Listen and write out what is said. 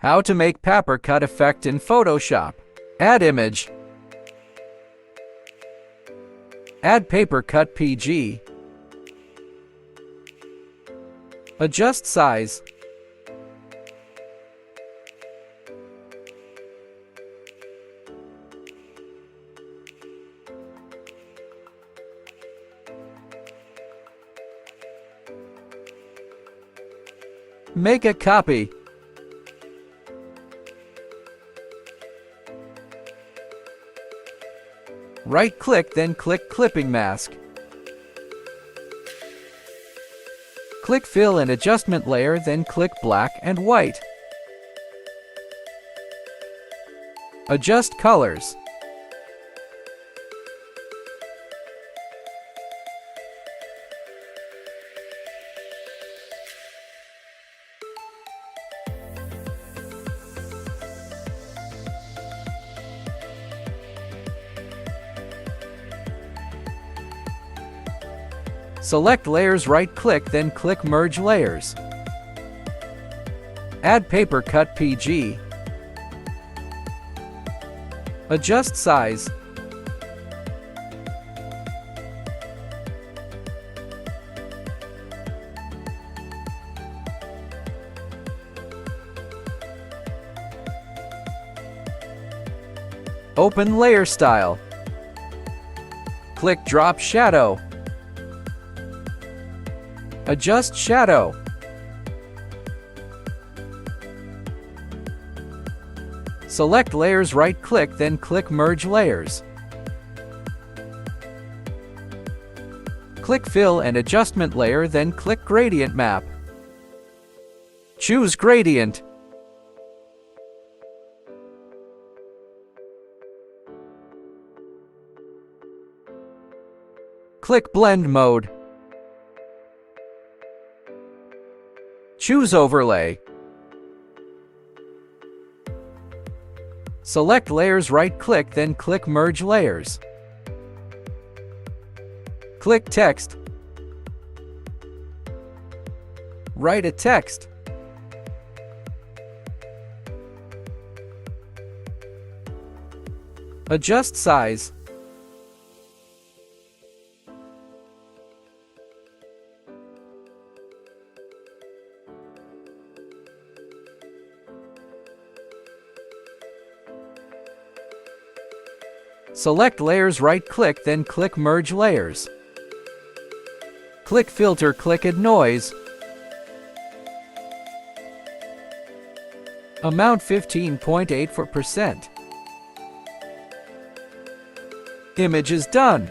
How to make paper cut effect in Photoshop. Add image. Add paper cut PG. Adjust size. Make a copy. Right-click, then click Clipping Mask. Click Fill and Adjustment Layer, then click Black and White. Adjust colors. Select Layers, right-click, then click Merge Layers. Add paper cut PG. Adjust size. Open Layer Style. Click Drop Shadow. Adjust shadow. Select Layers, right-click, then click Merge Layers. Click Fill and Adjustment Layer, then click Gradient Map. Choose Gradient. Click Blend Mode. Choose Overlay. Select Layers, right-click, then click Merge Layers. Click Text. Write a text. Adjust size. Select Layers, right-click, then click Merge Layers. Click Filter, click Add Noise. Amount 15.84%. Image is done.